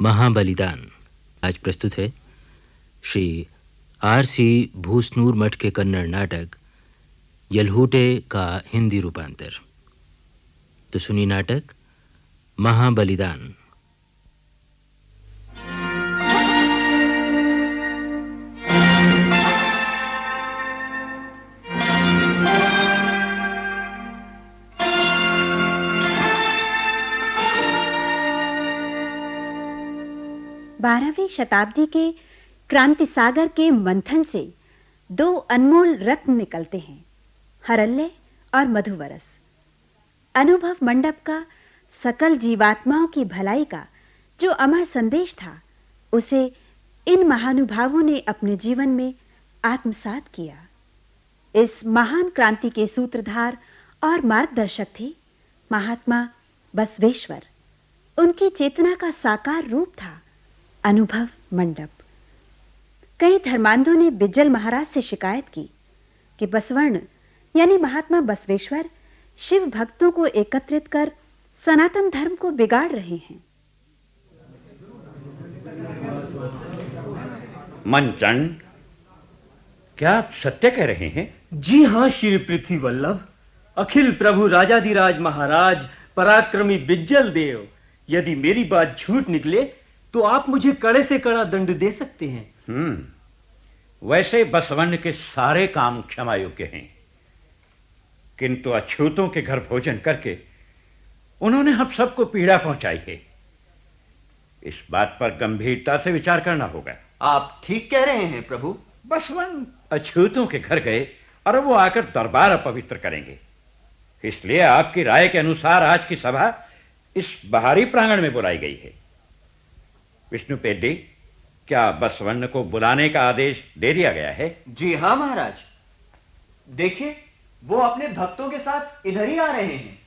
महाबलिदान आज प्रस्तुत है श्री आर.सी. भूसनूर मठ के कन्नड़ नाटक यलहूटे का हिंदी रूपांतर। तो सुनिए नाटक महाबलिदान। बारहवीं शताब्दी के क्रांति सागर के मंथन से दो अनमोल रत्न निकलते हैं, हरल्य और मधुवरस। अनुभव मंडप का सकल जीवात्माओं की भलाई का जो अमर संदेश था, उसे इन महानुभावों ने अपने जीवन में आत्मसात किया। इस महान क्रांति के सूत्रधार और मार्गदर्शक थे महात्मा बसवेश्वर। उनकी चेतना का साकार रूप था अनुभव मंडप। कई धर्मांधों ने बिज्जल महाराज से शिकायत की कि बसवर्ण यानी महात्मा बसवेश्वर शिव भक्तों को एकत्रित कर सनातन धर्म को बिगाड़ रहे हैं। मंचन, क्या आप सत्य कह रहे हैं? जी हां श्री पृथ्वी वल्लभ, अखिल प्रभु राजाधिराज महाराज पराक्रमी बिज्जल देव, यदि मेरी बात झूठ निकले तो आप मुझे कड़े से कड़ा दंड दे सकते हैं। वैसे बसवण्ण के सारे काम क्षमा योग्य हैं, किंतु अछूतों के घर भोजन करके उन्होंने हम सबको पीड़ा पहुंचाई है। इस बात पर गंभीरता से विचार करना होगा। आप ठीक कह रहे हैं प्रभु। बसवण्ण अछूतों के घर गए और वो आकर दरबार अपवित्र करेंगे, इसलिए आपकी राय के अनुसार आज की सभा इस बाहरी प्रांगण में बुलाई गई है। विष्णु पेड्डी, क्या बसवण्ण को बुलाने का आदेश दे दिया गया है? जी हां महाराज, देखिए वो अपने भक्तों के साथ इधर ही आ रहे हैं।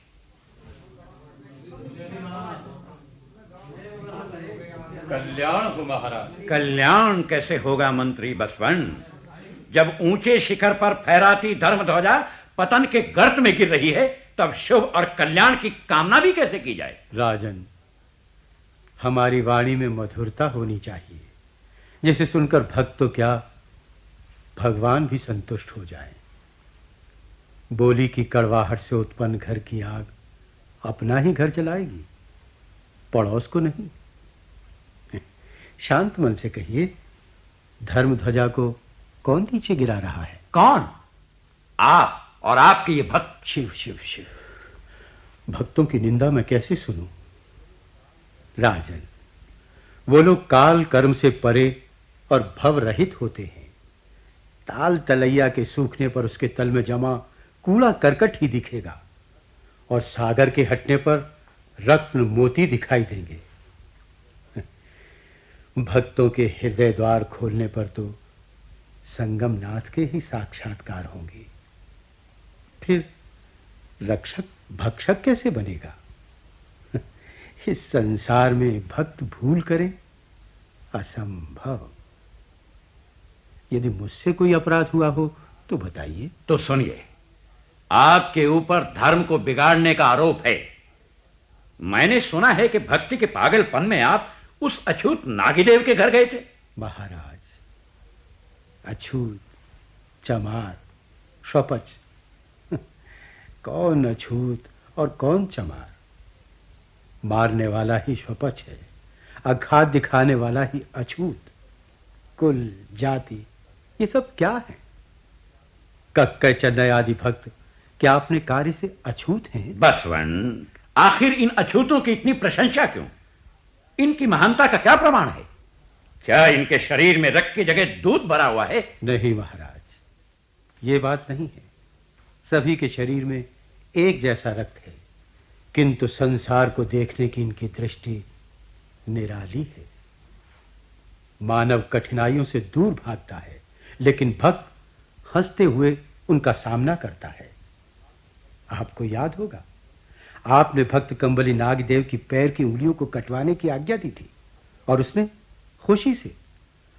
कल्याण हो महाराज। कल्याण कैसे होगा मंत्री बसवण्ण, जब ऊंचे शिखर पर फहराती धर्म ध्वजा पतन के गर्त में गिर रही है, तब शुभ और कल्याण की कामना भी कैसे की जाए? राजन, हमारी वाणी में मधुरता होनी चाहिए, जिसे सुनकर भक्त तो क्या भगवान भी संतुष्ट हो जाए। बोली की कड़वाहट से उत्पन्न घर की आग अपना ही घर जलाएगी, पड़ोस को नहीं। शांत मन से कहिए, धर्म ध्वजा को कौन नीचे गिरा रहा है? कौन? आप और आपके ये भक्त। शिव शिव शिव, भक्तों की निंदा मैं कैसे सुनूं? राजन, वो लोग काल कर्म से परे और भव रहित होते हैं। ताल तलैया के सूखने पर उसके तल में जमा कूड़ा करकट ही दिखेगा, और सागर के हटने पर रत्न मोती दिखाई देंगे। भक्तों के हृदय द्वार खोलने पर तो संगम नाथ के ही साक्षात्कार होंगे। फिर रक्षक भक्षक कैसे बनेगा? इस संसार में भक्त भूल करें, असंभव। यदि मुझसे कोई अपराध हुआ हो तो बताइए। तो सुनिए, आपके ऊपर धर्म को बिगाड़ने का आरोप है। मैंने सुना है कि भक्ति के पागलपन में आप उस अछूत नागीदेव के घर गए थे। महाराज, अछूत, चमार, स्वपच, कौन अछूत और कौन चमार? मारने वाला ही स्वपच है, अघात दिखाने वाला ही अछूत। कुल जाति ये सब क्या है? कक्कड़ चन्नई आदि भक्त क्या अपने कार्य से अछूत हैं? बसवण्ण, आखिर इन अछूतों की इतनी प्रशंसा क्यों? इनकी महानता का क्या प्रमाण है? क्या इनके शरीर में रक्त की जगह दूध भरा हुआ है? नहीं महाराज, ये बात नहीं है। सभी के शरीर में एक जैसा रक्त है, किंतु संसार को देखने की इनकी दृष्टि निराली है। मानव कठिनाइयों से दूर भागता है, लेकिन भक्त हंसते हुए उनका सामना करता है। आपको याद होगा, आपने भक्त कंबली नागदेव की पैर की उंगलियों को कटवाने की आज्ञा दी थी, और उसने खुशी से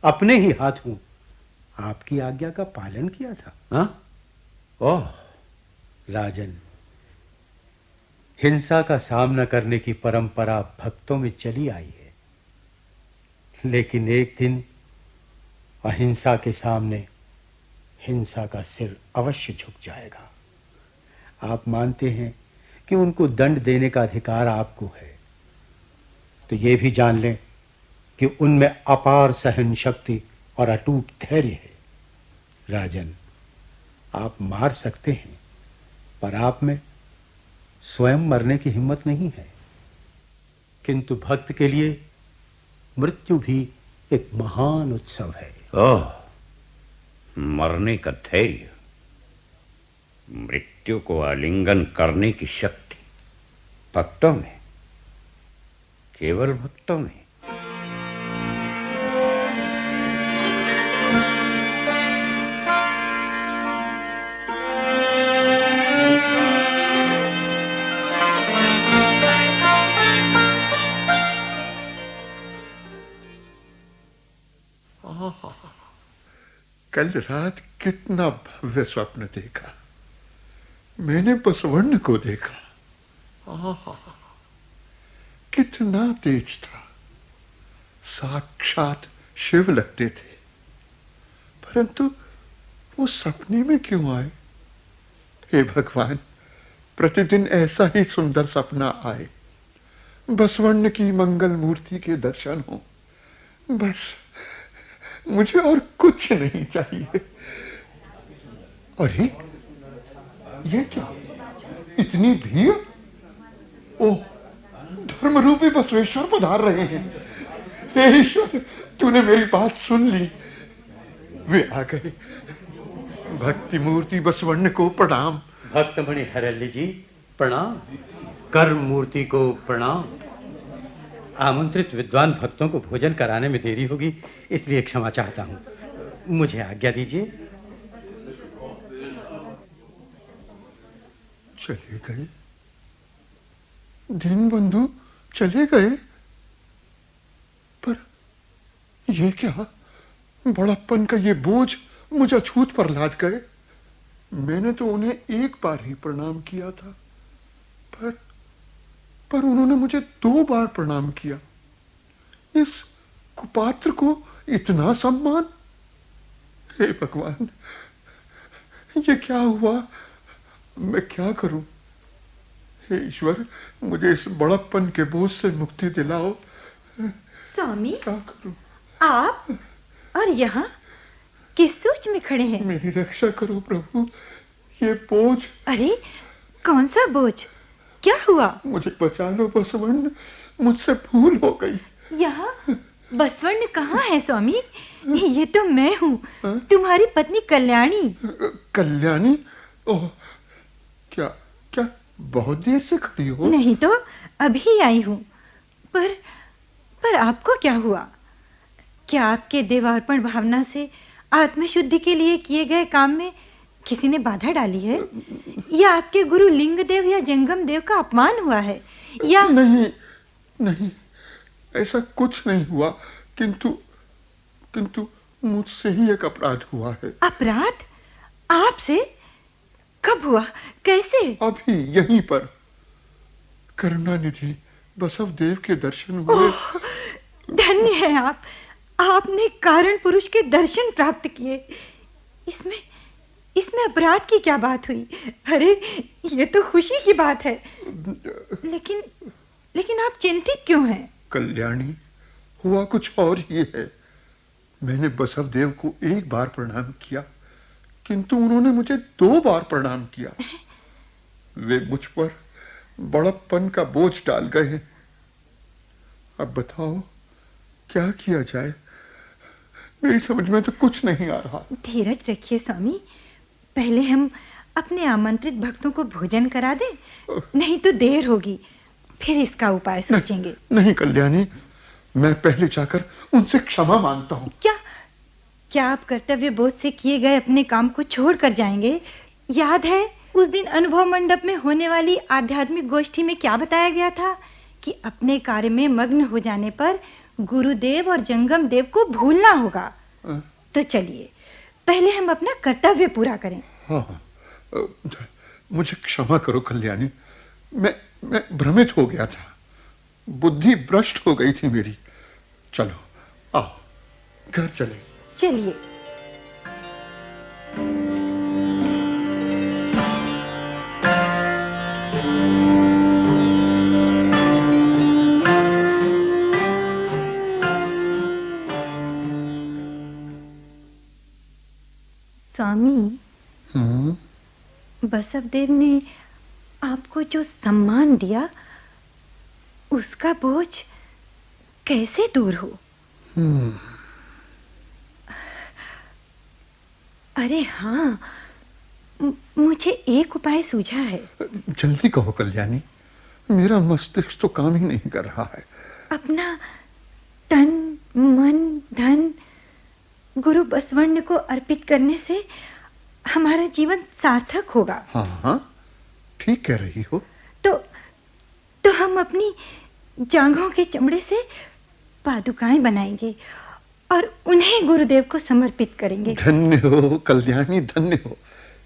अपने ही हाथों आपकी आज्ञा का पालन किया था। हाँ? ओह राजन, हिंसा का सामना करने की परंपरा भक्तों में चली आई है, लेकिन एक दिन अहिंसा के सामने हिंसा का सिर अवश्य झुक जाएगा। आप मानते हैं कि उनको दंड देने का अधिकार आपको है, तो ये भी जान लें कि उनमें अपार सहन शक्ति और अटूट धैर्य है। राजन, आप मार सकते हैं, पर आप में स्वयं मरने की हिम्मत नहीं है। किंतु भक्त के लिए मृत्यु भी एक महान उत्सव है। ओह, मरने का धैर्य, मृत्यु को आलिंगन करने की शक्ति भक्तों में, केवल भक्तों में। कल रात कितना भव्य स्वप्न देखा। मैंने बसवण्ण को देखा। आहा, कितना तेज था, साक्षात शिव लगते थे। परंतु वो सपने में क्यों आए? हे भगवान, प्रतिदिन ऐसा ही सुंदर सपना आए, बसवण्ण की मंगल मूर्ति के दर्शन हो, बस मुझे और कुछ नहीं चाहिए। अरे ये क्या, इतनी भीड़? ओ, धर्मरूपी बसवेश्वर पधार रहे हैं। हे ईश्वर, तूने मेरी बात सुन ली। वे आ गए। भक्ति मूर्ति बसवण्ण को प्रणाम। भक्तमणि हरल्य जी प्रणाम। कर्म मूर्ति को प्रणाम। आमंत्रित विद्वान भक्तों को भोजन कराने में देरी होगी, इसलिए क्षमा चाहता हूँ। मुझे आज्ञा दीजिए। चले गए दीनबंधु, चले गए? पर ये क्या, बड़प्पन का ये बोझ मुझे अछूत पर लाद गए। मैंने तो उन्हें एक बार ही प्रणाम किया था, पर उन्होंने मुझे 2 बार प्रणाम किया। इस कुपात्र को इतना सम्मान? हे भगवान, ये क्या हुआ? मैं क्या करूं? हे ईश्वर, मुझे इस बड़प्पन के बोझ से मुक्ति दिलाओ। स्वामी, क्या करूं? आप और यहाँ किस सोच में खड़े हैं? मेरी रक्षा करो प्रभु, ये बोझ। अरे कौन सा बोझ? क्या हुआ? मुझे बचा लो बसवण्ण, मुझसे भूल हो गई। यहाँ बसवण्ण कहाँ है स्वामी? ये तो मैं हूँ, तुम्हारी पत्नी कल्याणी। कल्याणी? ओह, क्या बहुत देर से खड़ी हो? नहीं तो अभी आई हूँ। पर आपको क्या हुआ? क्या आपके देवार्पण भावना से आत्मशुद्धि के लिए किए गए काम में किसी ने बाधा डाली है, या आपके गुरु लिंगदेव या जंगम देव का अपमान हुआ है, या नहीं, ऐसा कुछ नहीं हुआ। किंतु मुझसे ही एक अपराध हुआ है। अपराध? आपसे? कब हुआ? कैसे? अभी यहीं पर। करुणानिधि बसवदेव के दर्शन हुए। धन्य है आप, आपने कारण पुरुष के दर्शन प्राप्त किए। इसमें अपराध की क्या बात हुई? अरे ये तो खुशी की बात है। लेकिन आप चिंतित क्यों हैं? कल्याणी, हुआ कुछ और ही है। मैंने बसवदेव को 1 बार प्रणाम किया, किंतु उन्होंने मुझे 2 बार प्रणाम किया। वे मुझ पर बड़प्पन का बोझ डाल गए हैं। अब बताओ क्या किया जाए? मेरी समझ में तो कुछ नहीं आ रहा। धीरज रखिए स्वामी, पहले हम अपने आमंत्रित भक्तों को भोजन करा दें, नहीं तो देर होगी, फिर इसका उपाय सोचेंगे। नहीं कल्याणी, मैं पहले जाकर उनसे क्षमा मांगता हूँ। क्या आप कर्तव्य बोध से किए गए अपने काम को छोड़ कर जाएंगे? याद है उस दिन अनुभव मंडप में होने वाली आध्यात्मिक गोष्ठी में क्या बताया गया था कि अपने कार्य में मग्न हो जाने पर गुरुदेव और जंगम देव को भूलना होगा। तो चलिए पहले हम अपना कर्तव्य पूरा करें। हाँ, मुझे क्षमा करो कल्याणी, मैं भ्रमित हो गया था, बुद्धि भ्रष्ट हो गई थी मेरी। चलो घर चले। चलिए। स्वामी, बसवदेव ने आपको जो सम्मान दिया, उसका बोझ कैसे दूर हो? अरे हाँ, मुझे एक उपाय सूझा है। जल्दी कहो कल्याणी, मेरा मस्तिष्क तो काम ही नहीं कर रहा है। अपना तन मन धन गुरु बसवण्य को अर्पित करने से हमारा जीवन सार्थक होगा। हाँ हाँ, ठीक कह रही हो। तो हम अपनी जांघों के चमड़े से पादुकाएं बनाएंगे और उन्हें गुरुदेव को समर्पित करेंगे। धन्य हो कल्याणी, धन्य हो।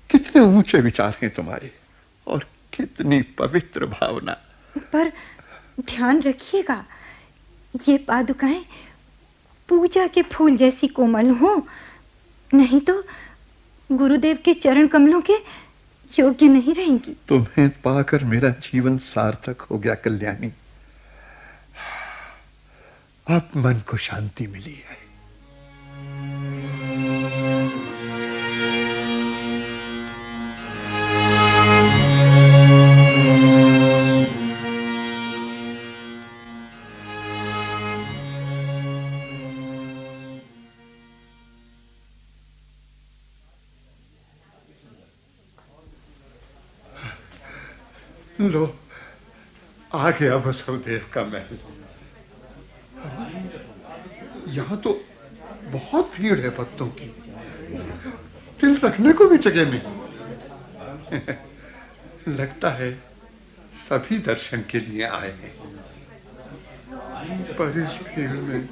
कितने ऊंचे विचार हैं तुम्हारे और कितनी पवित्र भावना। पर ध्यान रखिएगा, ये पादुकाएं पूजा के फूल जैसी कोमल हो, नहीं तो गुरुदेव के चरण कमलों के योग्य नहीं रहेंगी। तुम्हें पाकर मेरा जीवन सार्थक हो गया कल्याणी। अब मन को शांति मिली है। लो, आ गया बसवदेव का महल। यहाँ तो बहुत भीड़ है भक्तों की, तिल रखने को भी जगह नहीं। लगता है सभी दर्शन के लिए आए हैं, पर इस भीड़ में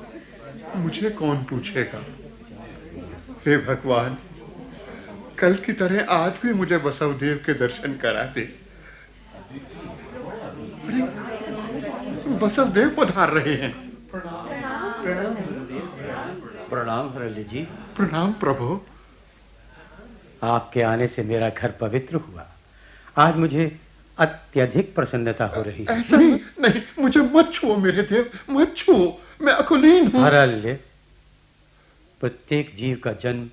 मुझे कौन पूछेगा। हे भगवान, कल की तरह आज भी मुझे बसवदेव के दर्शन करा दे। बसवदेव पधार रहे हैं। प्रणाम हरल्य जी। प्रणाम प्रभु। आपके आने से मेरा घर पवित्र हुआ। आज मुझे अत्यधिक प्रसन्नता हो रही है। ऐसा नहीं, मुझे मत छुओ मेरे देव, मत छुओ, मैं अकुलीन हूं। हरल्य, प्रत्येक जीव का जन्म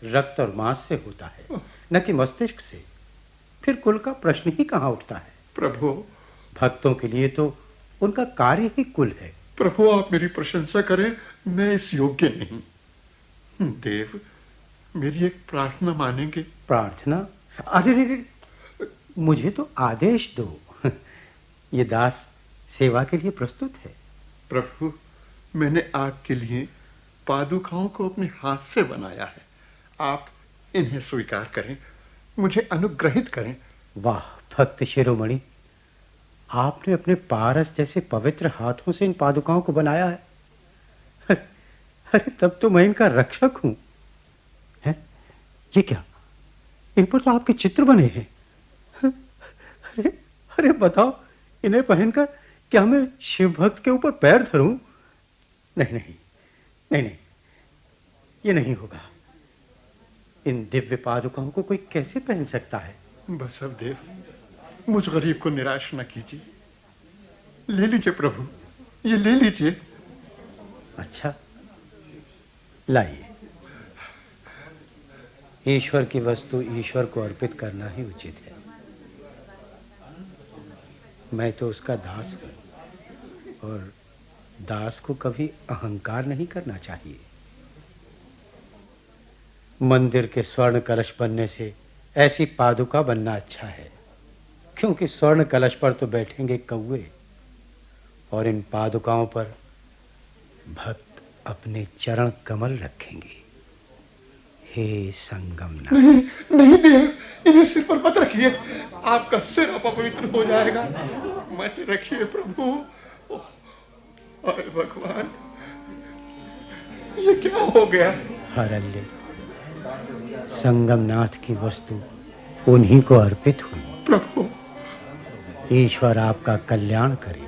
रक्त और मांस से होता है, न कि मस्तिष्क से। फिर कुल का प्रश्न ही कहाँ उठता है। प्रभु, भक्तों के लिए तो उनका कार्य ही कुल है। प्रभु, आप मेरी प्रशंसा करें, मैं इस योग्य नहीं। देव, मेरी एक प्रार्थना मानेंगे? प्रार्थना? अरे, मुझे तो आदेश दो। ये दास सेवा के लिए प्रस्तुत है। प्रभु, मैंने आपके लिए पादुकाओं को अपने हाथ से बनाया है। आप इन्हें स्वीकार करें, मुझे अनुग्रहित करें। वाह भक्त शिरोमणि, आपने अपने पारस जैसे पवित्र हाथों से इन पादुकाओं को बनाया है। अरे तब तो मैं इनका रक्षक हूं। हैं? ये क्या? इन पर तो आपके चित्र बने हैं। अरे अरे बताओ, इन्हें पहनकर क्या मैं शिव भक्त के ऊपर पैर धरूं? नहीं नहीं नहीं नहीं, ये नहीं होगा। इन दिव्य पादुकाओं को कोई कैसे पहन सकता है? बसवदेव, मुझ गरीब को निराश न कीजिए। ले लीजिए प्रभु, ये ले लीजिए। अच्छा, लाइए। ईश्वर की वस्तु ईश्वर को अर्पित करना ही उचित है। मैं तो उसका दास हूं और दास को कभी अहंकार नहीं करना चाहिए। मंदिर के स्वर्ण कलश बनने से ऐसी पादुका बनना अच्छा है, क्योंकि स्वर्ण कलश पर तो बैठेंगे कौवे और इन पादुकाओं पर भक्त अपने चरण कमल रखेंगे। हे संगमनाथ। नहीं नहीं देव, इन्हें सिर पर मत रखिए, आपका सिर अपवित्र हो जाएगा। मत रखिए प्रभु। अरे भगवान, ये क्या हो गया? हरल्य, संगमनाथ की वस्तु उन्हीं को अर्पित हुई। प्रभु, ईश्वर आपका कल्याण करे।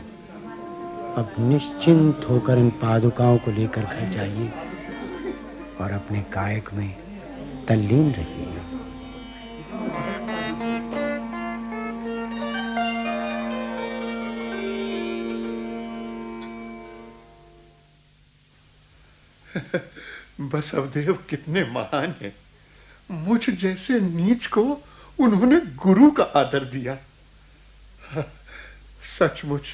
अब निश्चिंत होकर इन पादुकाओं को लेकर घर जाइए और अपने कायक में तल्लीन रहिए। बसवदेव कितने महान हैं। मुझ जैसे नीच को उन्होंने गुरु का आदर दिया। सचमुच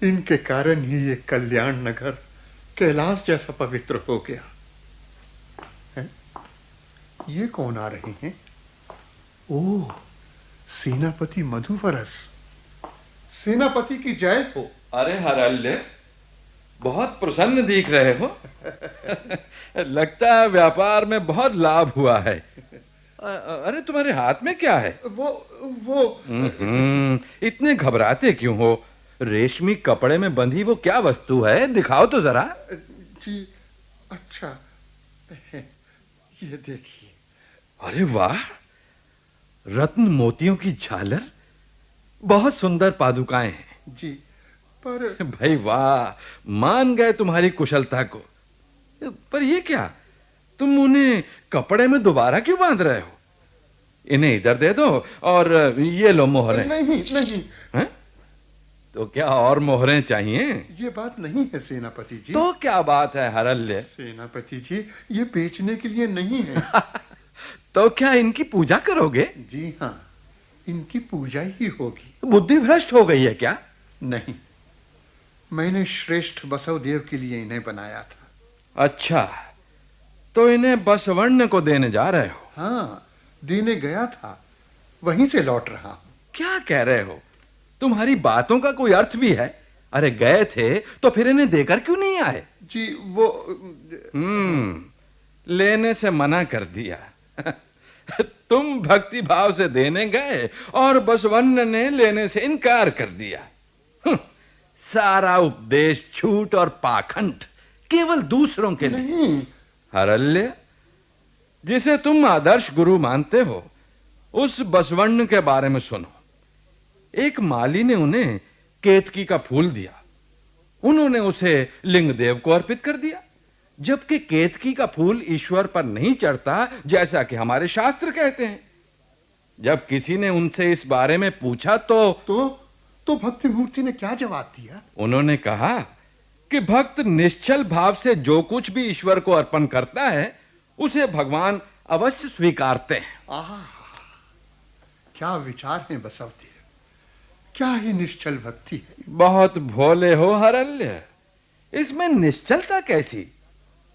इनके कारण ही ये कल्याण नगर कैलाश जैसा पवित्र हो गया है? ये कौन आ रहे हैं? ओह, सेनापति मधुवरस। सेनापति की जय हो। अरे हरल्य, बहुत प्रसन्न दिख रहे हो। लगता है व्यापार में बहुत लाभ हुआ है। अरे तुम्हारे हाथ में क्या है? वो इतने घबराते क्यों हो? रेशमी कपड़े में बंधी वो क्या वस्तु है? दिखाओ तो जरा। जी अच्छा, ये देखिए। अरे वाह, रत्न मोतियों की झालर, बहुत सुंदर पादुकाएं हैं। जी पर भाई वाह, मान गए तुम्हारी कुशलता को। पर ये क्या, तुम उन्हें कपड़े में दोबारा क्यों बांध रहे हो? इन्हें इधर दे दो और ये लो मोहरें। नहीं नहीं हैं? तो क्या और मोहरें चाहिए? ये बात नहीं है सेनापति जी। तो क्या बात है हरल्य? सेनापति जी, ये बेचने के लिए नहीं है। तो क्या इनकी पूजा करोगे? जी हाँ, इनकी पूजा ही होगी। बुद्धि भ्रष्ट हो गई है क्या? नहीं, मैंने श्रेष्ठ बसवदेव के लिए इन्हें बनाया था। अच्छा, तो इन्हें बसवण्ण को देने जा रहे हो? हाँ, देने गया था, वहीं से लौट रहा हूं। क्या कह रहे हो? तुम्हारी बातों का कोई अर्थ भी है? अरे गए थे तो फिर इन्हें देकर क्यों नहीं आए? जी वो लेने से मना कर दिया। तुम भक्ति भाव से देने गए और बसवण्ण ने लेने से इनकार कर दिया। सारा उपदेश झूठ और पाखंड, केवल दूसरों के लिए। नहीं। हरल्य, जिसे तुम आदर्श गुरु मानते हो, उस बसवण्ण के बारे में सुनो। एक माली ने उन्हें केतकी का फूल दिया। उन्होंने उसे लिंगदेव को अर्पित कर दिया, जबकि केतकी का फूल ईश्वर पर नहीं चढ़ता, जैसा कि हमारे शास्त्र कहते हैं। जब किसी ने उनसे इस बारे में पूछा तो भक्ति मूर्ति ने क्या जवाब दिया? उन्होंने कहा कि भक्त निश्चल भाव से जो कुछ भी ईश्वर को अर्पण करता है, उसे भगवान अवश्य स्वीकारते हैं। आहा, क्या विचार है बसवदेव, क्या ही निश्चल भक्ति है। बहुत भोले हो हरल्य, इसमें निश्चलता कैसी?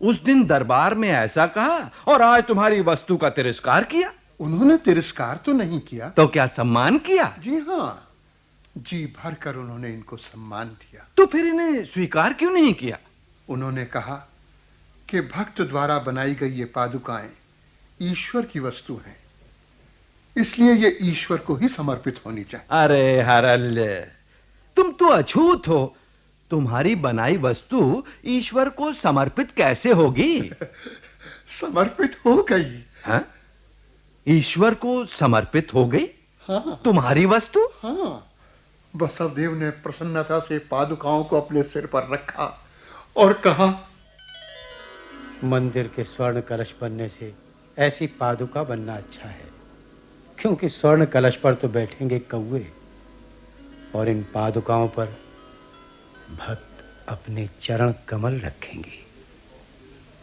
उस दिन दरबार में ऐसा कहा और आज तुम्हारी वस्तु का तिरस्कार किया। उन्होंने तिरस्कार तो नहीं किया। तो क्या सम्मान किया? जी हाँ, जी भर कर उन्होंने इनको सम्मान दिया। तो फिर इन्हें स्वीकार क्यों नहीं किया? उन्होंने कहा कि भक्त द्वारा बनाई गई ये पादुकाएं ईश्वर की वस्तु हैं, इसलिए ये ईश्वर को ही समर्पित होनी चाहिए। अरे हरल्य, तुम तो अछूत हो। तुम्हारी बनाई वस्तु ईश्वर को समर्पित कैसे होगी? समर्पित हो गई। हाँ? ईश्वर को समर्पित हो गई? हाँ। तुम्हारी वस्तु? हाँ, बसवदेव ने प्रसन्नता से पादुकाओं को अपने सिर पर रखा और कहा, मंदिर के स्वर्ण कलश बनने से ऐसी पादुका बनना अच्छा है, क्योंकि स्वर्ण कलश पर तो बैठेंगे कौवे और इन पादुकाओं पर भक्त अपने चरण कमल रखेंगे।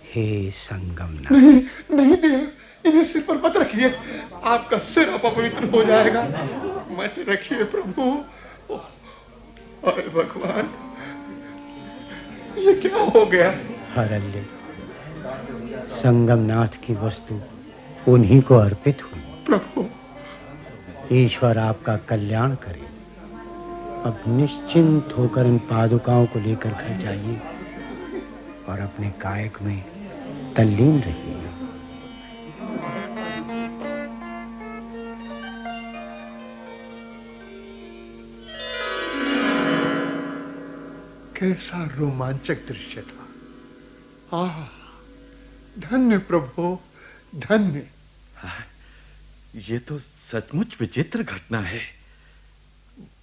हे संगमनाथ। नहीं नहीं देव, इन्हें सिर पर मत रखिए, आपका सिर अपवित्र हो जाएगा। मत रखिए प्रभु। अरे भगवान, ये क्या हो गया? हरल्य, संगमनाथ की वस्तु उन्हीं को अर्पित हुई। प्रभु, ईश्वर आपका कल्याण करे। अब निश्चिंत होकर इन पादुकाओं को लेकर घर जाइए और अपने कायक में तल्लीन रहिए। कैसा रोमांचक दृश्य था। आह, धन्य प्रभु, धन्य। ये तो सचमुच विचित्र घटना है।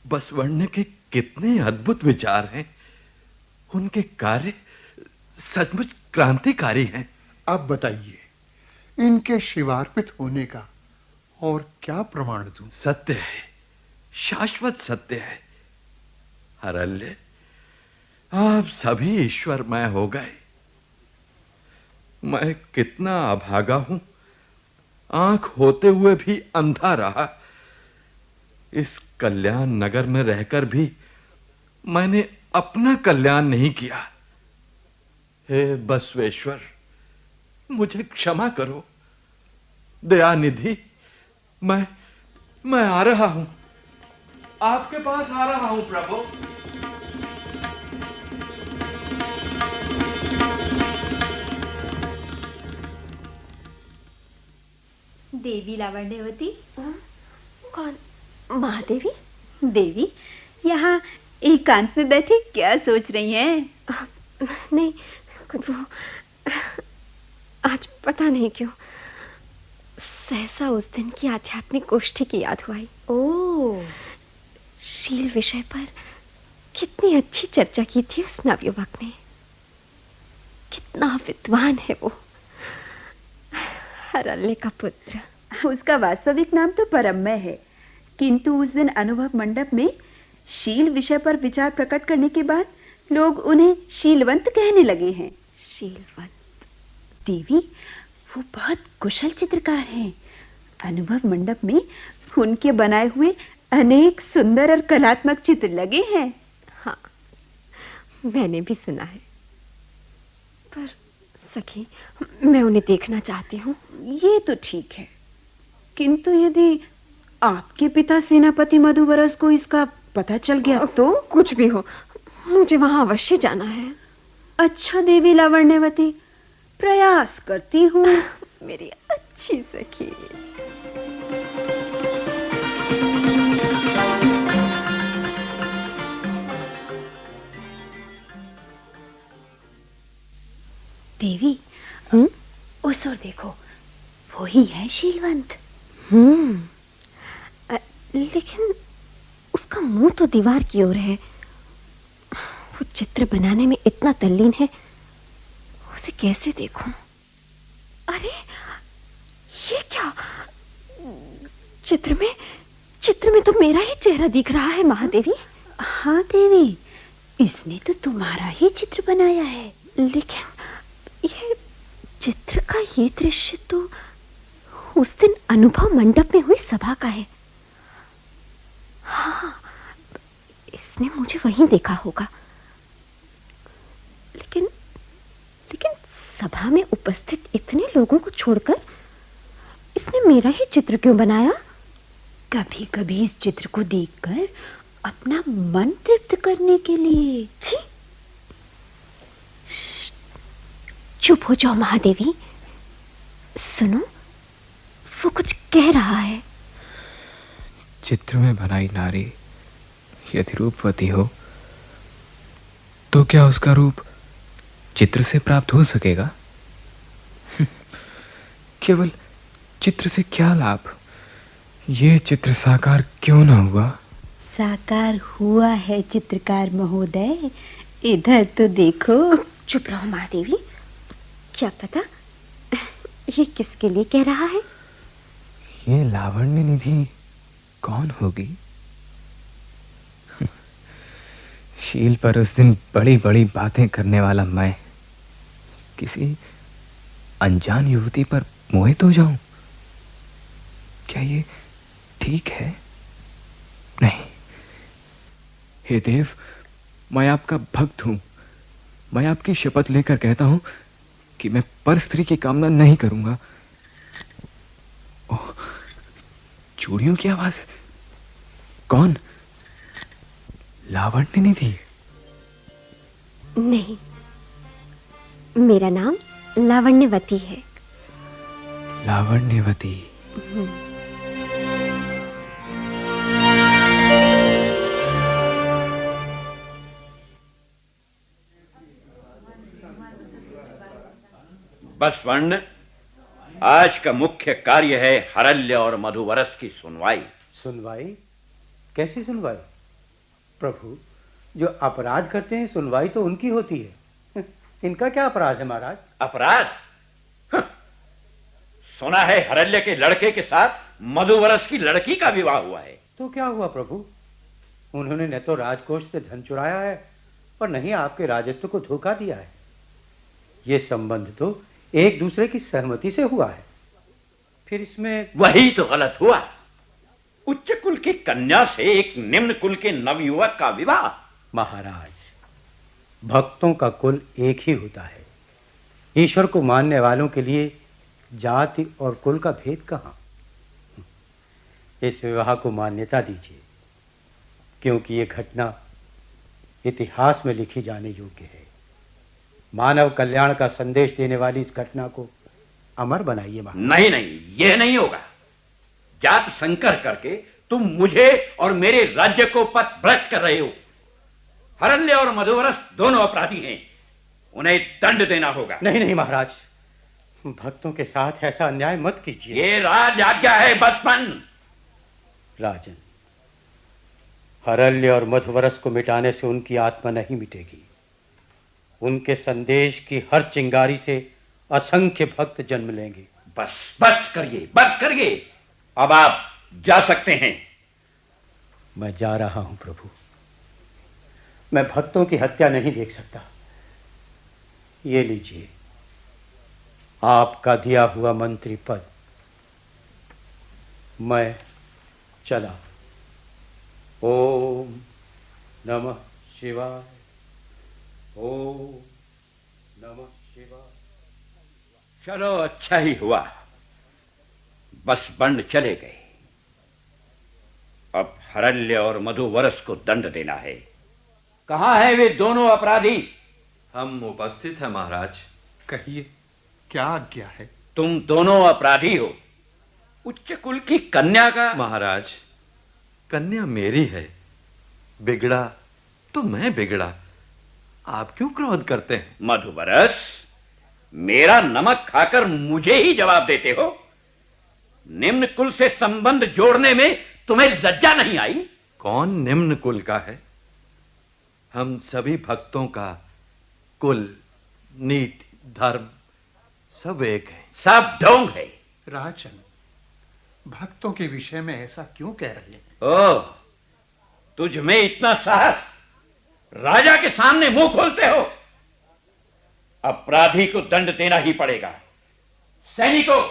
बसवण्ण के कितने अद्भुत विचार हैं। उनके कार्य सचमुच क्रांतिकारी हैं। अब बताइए, इनके शिवार्पित होने का और क्या प्रमाण दूं? सत्य है, शाश्वत सत्य है। हरल्य, आप सभी ईश्वरमय हो गए। मैं कितना अभागा हूं, आंख होते हुए भी अंधा रहा। इस कल्याण नगर में रहकर भी मैंने अपना कल्याण नहीं किया। हे बसवेश्वर, मुझे क्षमा करो। दयानिधि, मैं आ रहा हूं, आपके पास आ रहा हूं प्रभु। देवी लावण्यवती। कौन? महादेवी? देवी, यहाँ एकांत में बैठे क्या सोच रही हैं? नहीं, वो आज पता नहीं क्यों सहसा उस दिन की आध्यात्मिक गोष्ठी की याद हुई। ओह, शील विषय पर कितनी अच्छी चर्चा की थी उस नवयुवक ने। कितना विद्वान है वो, हरल्य का पुत्र। उसका वास्तविक नाम तो परमय है, किंतु उस दिन अनुभव मंडप में शील विषय पर विचार प्रकट करने के बाद लोग उन्हें शीलवंत कहने लगे हैं। शीलवंत? देवी, वो बहुत कुशल चित्रकार हैं। अनुभव मंडप में उनके बनाए हुए अनेक सुंदर और कलात्मक चित्र लगे हैं। हाँ, मैंने भी सुना है, पर सखी, मैं उन्हें देखना चाहती हूँ। ये तो ठीक है, किंतु यदि आपके पिता सेनापति मधुवरस को इसका पता चल गया तो? कुछ भी हो, मुझे वहां अवश्य जाना है। अच्छा देवी लावण्यवती, प्रयास करती हूँ। मेरी अच्छी सखी। देवी, उस ओर देखो, वो ही है शीलवंत। लेकिन उसका मुंह तो दीवार की ओर है। वो चित्र बनाने में इतना तल्लीन है, उसे कैसे देखूं? अरे, ये क्या? चित्र में तो मेरा ही चेहरा दिख रहा है महादेवी। हाँ देवी, इसने तो तुम्हारा ही चित्र बनाया है। लेकिन ये चित्र का ये दृश्य तो उस दिन अनुभव मंडप में हुई सभा का है। हाँ, इसने मुझे वहीं देखा होगा। लेकिन सभा में उपस्थित इतने लोगों को छोड़कर इसने मेरा ही चित्र क्यों बनाया? कभी कभी इस चित्र को देखकर अपना मन तृप्त करने के लिए। चुप हो जाओ महादेवी, सुनो, वो कुछ कह रहा है। चित्र में बनाई नारी यदि रूपवती हो तो क्या उसका रूप चित्र से प्राप्त हो सकेगा? केवल चित्र से क्या लाभ? ये चित्र साकार क्यों न हुआ? साकार हुआ है चित्रकार महोदय, इधर तो देखो। चुप रहो महादेवी, क्या पता ये किसके लिए कह रहा है? ये लावण्य निधि कौन होगी? शील पर उस दिन बड़ी बड़ी बातें करने वाला मैं किसी अनजान युवती पर मोहित हो जाऊं? क्या ये ठीक है? नहीं। हे देव, मैं आपका भक्त हूं। मैं आपकी शपथ लेकर कहता हूं कि मैं पर स्त्री की कामना नहीं करूंगा। ओह, चूड़ियों की आवाज। कौन? लावण्य निधि? नहीं, मेरा नाम लावण्यवती है। लावण्यवती? बसवर्ण, आज का मुख्य कार्य है हरल्य और मधुवरस की सुनवाई। सुनवाई? कैसी सुनवाई? प्रभु, जो अपराध करते हैं सुनवाई तो उनकी होती है। इनका क्या अपराध है महाराज? अपराध? सुना है हरल्य के लड़के के साथ मधुवरस की लड़की का विवाह हुआ है। तो क्या हुआ प्रभु, उन्होंने न तो राजकोष से धन चुराया है और न ही आपके राजत्व को धोखा दिया है। ये संबंध तो एक दूसरे की सहमति से हुआ है। फिर इसमें वही तो गलत हुआ। उच्च कुल की कन्या से एक निम्न कुल के नवयुवक का विवाह। महाराज, भक्तों का कुल एक ही होता है। ईश्वर को मानने वालों के लिए जाति और कुल का भेद कहाँ। इस विवाह को मान्यता दीजिए, क्योंकि ये घटना इतिहास में लिखी जाने योग्य है। मानव कल्याण का संदेश देने वाली इस घटना को अमर बनाइए। नहीं नहीं, यह नहीं होगा। जात संकर करके तुम मुझे और मेरे राज्य को पथ भ्रष्ट कर रहे हो। हरल्य और मधुवरस दोनों अपराधी हैं, उन्हें दंड देना होगा। नहीं नहीं महाराज, भक्तों के साथ ऐसा अन्याय मत कीजिए। ये राज आज्ञा है बचपन। राजन, हरल्य और मधुवरस को मिटाने से उनकी आत्मा नहीं मिटेगी। उनके संदेश की हर चिंगारी से असंख्य भक्त जन्म लेंगे। बस बस करिए, बस करिए। अब आप जा सकते हैं। मैं जा रहा हूं प्रभु। मैं भक्तों की हत्या नहीं देख सकता। ये लीजिए आपका दिया हुआ मंत्री पद। मैं चला। ओम नमः शिवाय, ओम नमः शिवाय। चलो, अच्छा ही हुआ, बस बंड चले गए। अब हरल्य और मधुवरस को दंड देना है। कहां हैं वे दोनों अपराधी? हम उपस्थित हैं महाराज। कहिए, क्या आज्ञा है? तुम दोनों अपराधी हो। उच्च कुल की कन्या का। महाराज, कन्या मेरी है, बिगड़ा तो मैं बिगड़ा, आप क्यों क्रोध करते हैं? मधुवरस, मेरा नमक खाकर मुझे ही जवाब देते हो? निम्न कुल से संबंध जोड़ने में तुम्हें लज्जा नहीं आई? कौन निम्न कुल का है? हम सभी भक्तों का कुल, नीति, धर्म सब एक है। सब ढोंग है। राजन, भक्तों के विषय में ऐसा क्यों कह रहे हैं? ओह, तुझ में इतना साहस, राजा के सामने मुंह खोलते हो? अपराधी को दंड देना ही पड़ेगा। सैनिकों,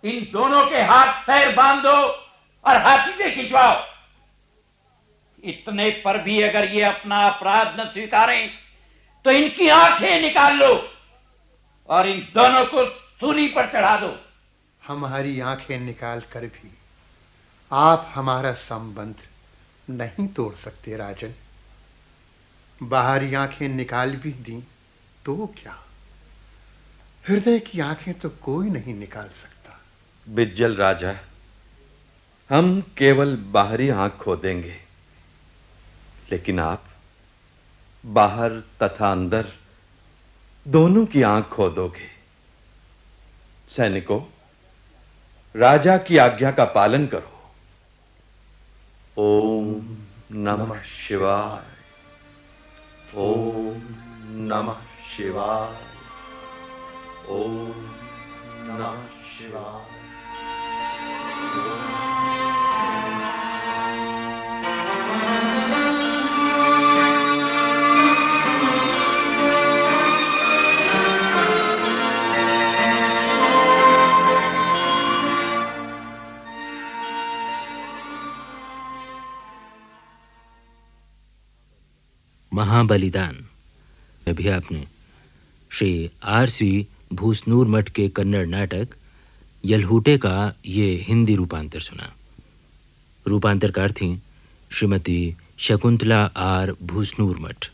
इन दोनों के हाथ पैर बांध दो और हाथी से खिंचवाओ। इतने पर भी अगर ये अपना अपराध न स्वीकारें तो इनकी आंखें निकाल लो और इन दोनों को सूली पर चढ़ा दो। हमारी आंखें निकाल कर भी आप हमारा संबंध नहीं तोड़ सकते राजन। बाहरी आंखें निकाल भी दी तो क्या, हृदय की आंखें तो कोई नहीं निकाल सकता। बिज्जल राजा, हम केवल बाहरी आंख खोदेंगे, लेकिन आप बाहर तथा अंदर दोनों की आंख खोदोगे। सैनिकों, राजा की आज्ञा का पालन करो। ओम नमः शिवाय, ओम नमः शिवाय, ओम नमः शिवाय। महाबलिदान में भी आपने श्री R.C. भूसनूर मठ के कन्नड़ नाटक यलहूटे का ये हिंदी रूपांतर सुना। रूपांतरकार थीं श्रीमती शकुंतला R. भूसनूर मठ।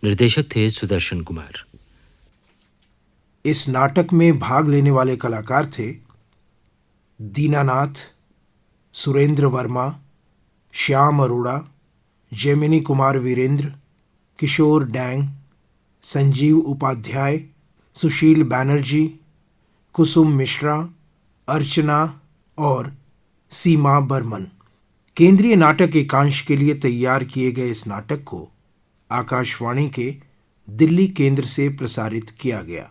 निर्देशक थे सुदर्शन कुमार। इस नाटक में भाग लेने वाले कलाकार थे दीनानाथ, सुरेंद्र वर्मा, श्याम अरोड़ा, जैमिनी कुमार वीरेंद्र, किशोर डैंग, संजीव उपाध्याय, सुशील बैनर्जी, कुसुम मिश्रा, अर्चना और सीमा बर्मन। केंद्रीय नाटक एकांश के लिए तैयार किए गए इस नाटक को आकाशवाणी के दिल्ली केंद्र से प्रसारित किया गया।